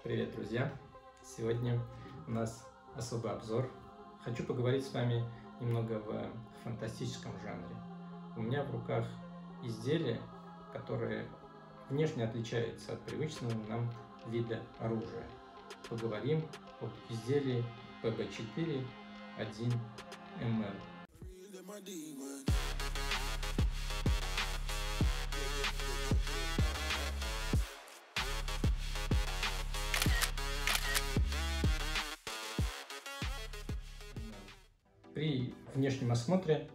Привет, друзья! Сегодня у нас особый обзор. Хочу поговорить с вами немного в фантастическом жанре. У меня в руках изделие, которое внешне отличается от привычного нам вида оружия. Поговорим об изделии ПБ-4 1МЛ. При внешнем осмотре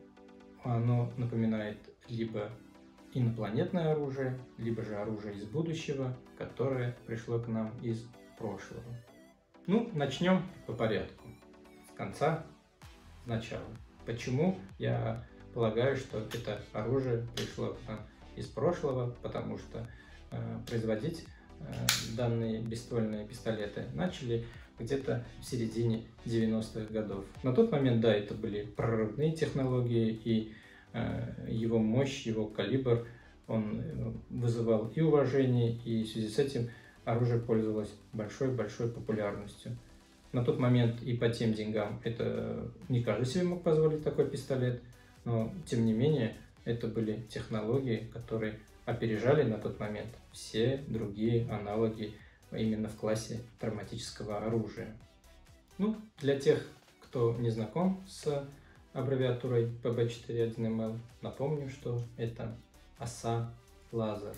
оно напоминает либо инопланетное оружие, либо же оружие из будущего, которое пришло к нам из прошлого. Начнем по порядку, с конца к началу. Почему я полагаю, что это оружие пришло к нам из прошлого? Потому что производить данные бесствольные пистолеты начали где-то в середине 90-х годов. На тот момент, да, это были прорывные технологии, и его мощь, его калибр, он вызывал и уважение, и в связи с этим оружие пользовалось большой-большой популярностью. На тот момент и по тем деньгам это не каждый себе мог позволить такой пистолет, но тем не менее это были технологии, которые опережали на тот момент все другие аналоги именно в классе травматического оружия. Для тех, кто не знаком с аббревиатурой ПБ-4 1МЛ, напомню, что это оса лазер.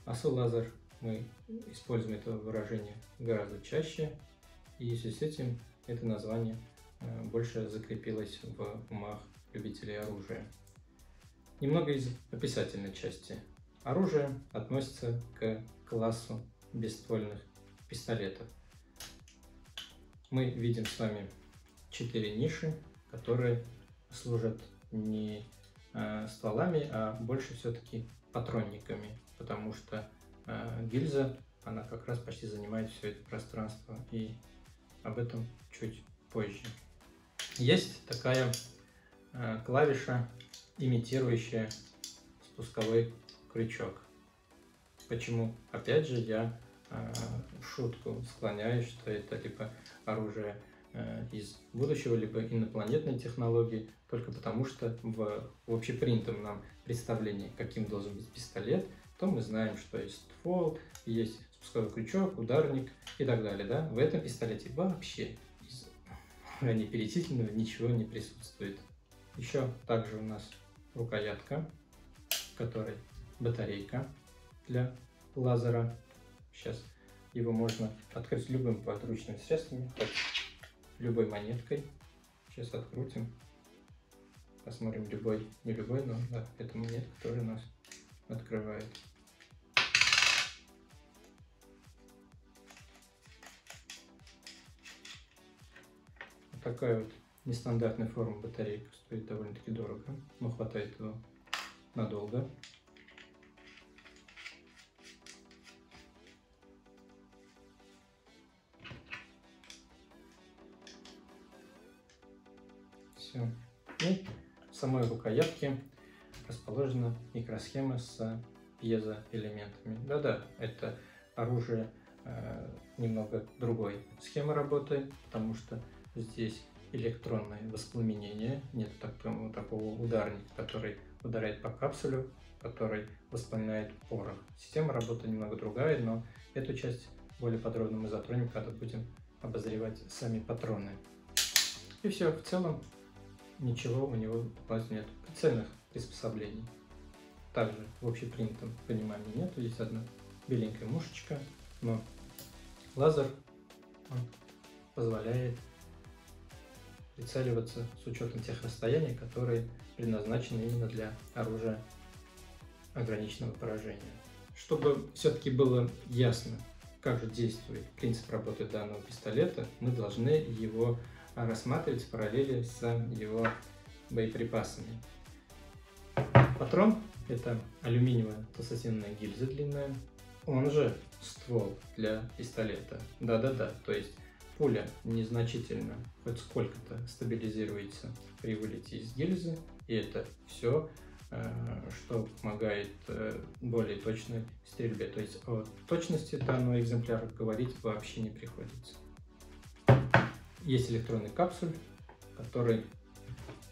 Осу лазер мы используем это выражение гораздо чаще, и в связи с этим это название больше закрепилось в умах любителей оружия. Немного из описательной части. Оружие относится к классу бесствольных пистолетов. Мы видим с вами 4 ниши, которые служат не стволами, а больше все-таки патронниками, потому что гильза, она как раз почти занимает все это пространство, и об этом чуть позже. Есть такая клавиша, имитирующая спусковой крючок. Почему? Опять же, я в шутку склоняюсь, что это либо оружие из будущего, либо инопланетной технологии, только потому что в общепринятом нам представлении, каким должен быть пистолет, то мы знаем, что есть ствол, есть спусковой крючок, ударник и так далее. Да? В этом пистолете вообще из раннеперечисленного ничего не присутствует. Еще также у нас рукоятка, в которой батарейка для лазера. Сейчас его можно открыть любым подручным средством, любой монеткой. Сейчас открутим, посмотрим, любой, не любой, но да, это монетка тоже нас открывает. Вот такая вот нестандартная форма батарейка, стоит довольно-таки дорого, но хватает его надолго. Все. И в самой рукоятке расположена микросхема с пьезоэлементами. Да-да, это оружие немного другой схемы работы, потому что здесь электронное воспламенение, нет такого ударника, который ударяет по капсулю, который воспламеняет порох. Система работы немного другая, но эту часть более подробно мы затронем, когда будем обозревать сами патроны. И все, в целом ничего у него нет прицельных приспособлений. Также в общепринятом понимании нету, есть одна беленькая мушечка, но лазер позволяет прицеливаться с учетом тех расстояний, которые предназначены именно для оружия ограниченного поражения. Чтобы все-таки было ясно, как же действует принцип работы данного пистолета, мы должны его рассматривать в параллели с его боеприпасами. Патрон — это алюминиевая толстостенная гильза длинная, он же ствол для пистолета. Да-да-да, то есть пуля незначительно, хоть сколько-то стабилизируется при вылете из гильзы, и это все что помогает более точной стрельбе. То есть о точности данного экземпляра говорить вообще не приходится. Есть электронный капсуль, который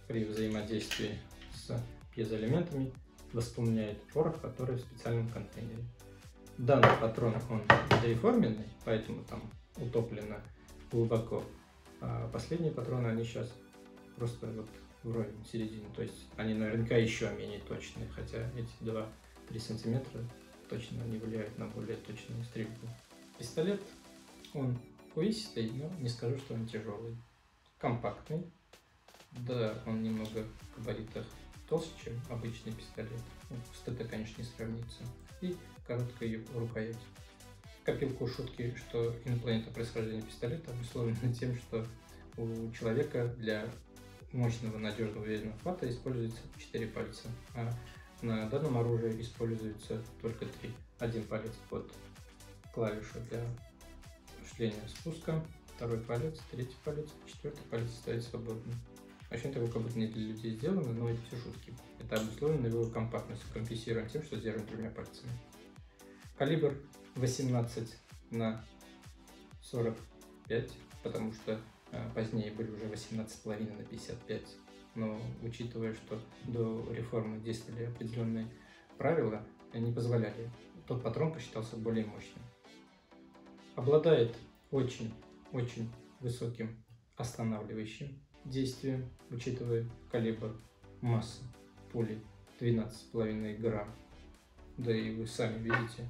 при взаимодействии с пьезоэлементами воспламеняет порох, который в специальном контейнере. Данный патрон, он деформенный, поэтому там утоплено глубоко. А последние патроны, они сейчас просто вот вровень середины. То есть они наверняка еще менее точные, хотя эти 2-3 сантиметра точно не влияют на более точную стрельбу. Пистолет, он увесистый, но не скажу, что он тяжелый. Компактный. Да, он немного в габаритах толще, чем обычный пистолет. Ну, с ТТ, конечно, не сравнится. И короткая рукоять. Копилку шутки, что инопланетное происхождение пистолета обусловлено тем, что у человека для мощного, надежного, уверенного хвата используется 4 пальца, а на данном оружии используется только 3. Один палец под клавишу для осуществления спуска, второй палец, третий палец, четвертый палец стоит свободно. Вообще такое как будто не для людей сделано, но это все шутки. Это обусловлено его компактностью, компенсируем тем, что держим 3 пальцами. Калибр 18 на 45, потому что позднее были уже 18,5 на 55. Но учитывая, что до реформы действовали определенные правила, они позволяли. Тот патрон посчитался более мощным. Обладает очень высоким останавливающим действием, учитывая калибр, масса пули 12,5 грамм. Да и вы сами видите,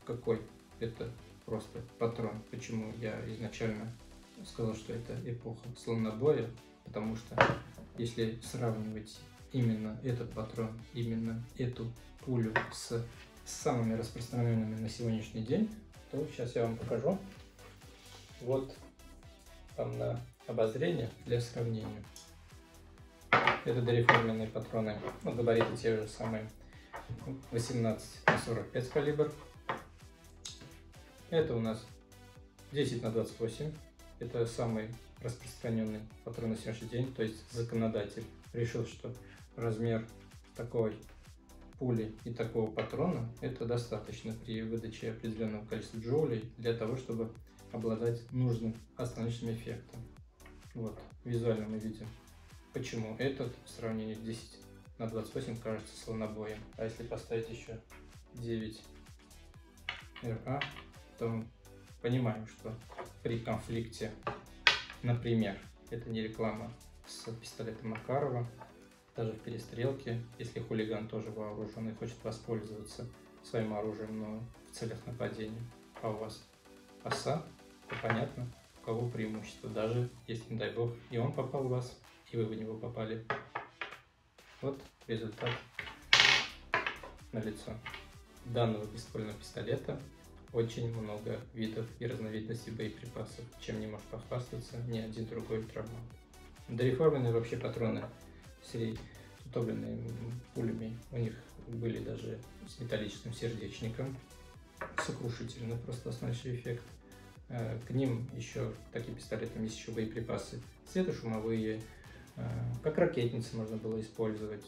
какой это просто патрон. Почему я изначально сказал, что это эпоха слонобоя, потому что если сравнивать именно этот патрон, именно эту пулю с самыми распространенными на сегодняшний день, то сейчас я вам покажу. Вот там на обозрение для сравнения. Это дореформенные патроны, ну, габариты те же самые, 18 на 45 калибр. Это у нас 10 на 28. Это самый распространенный патрон на сегодняшний день. То есть законодатель решил, что размер такой пули и такого патрона это достаточно при выдаче определенного количества джоулей для того, чтобы обладать нужным остановочным эффектом. Вот, визуально мы видим, почему этот в сравнении с 10 на 28 кажется слонобоем. А если поставить еще 9 РА, то мы понимаем, что при конфликте, например, это не реклама с пистолетом Макарова, даже в перестрелке, если хулиган тоже вооружен и хочет воспользоваться своим оружием, но в целях нападения, а у вас оса, то понятно, у кого преимущество, даже если, не дай бог, и он попал в вас, и вы в него попали. Вот результат налицо. Данного бейсбольного пистолета очень много видов и разновидностей боеприпасов, чем не может похвастаться ни один другой травмат. Дореформенные вообще патроны с утопленными пулями, у них были даже с металлическим сердечником, сокрушительный просто остановочный эффект. К ним еще, к таким пистолетам, есть еще боеприпасы светошумовые, как ракетницы можно было использовать,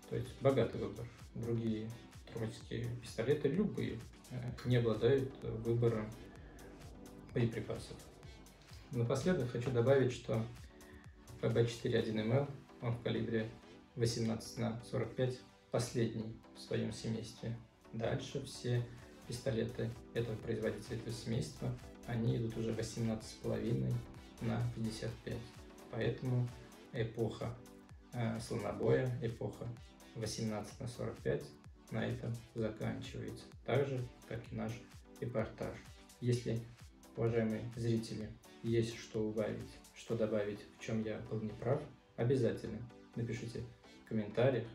то есть богатый выбор. Другие травматические пистолеты, любые, не обладают выбором боеприпасов. Напоследок хочу добавить, что ПБ-4-1МЛ, он в калибре 18 на 45, последний в своем семействе. Дальше все пистолеты этого производителя, этого семейства, они идут уже 18,5 на 55. Поэтому эпоха слонобоя, эпоха 18 на 45 на этом заканчивается. Так же, как и наш репортаж. Если, уважаемые зрители, есть что убавить, что добавить, в чем я был неправ, обязательно напишите в комментариях.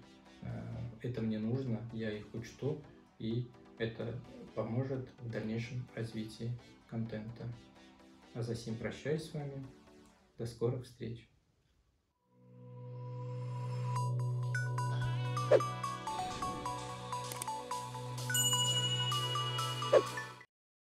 Это мне нужно, я их учту, и это поможет в дальнейшем развитии контента. А за сим прощаюсь с вами. До скорых встреч.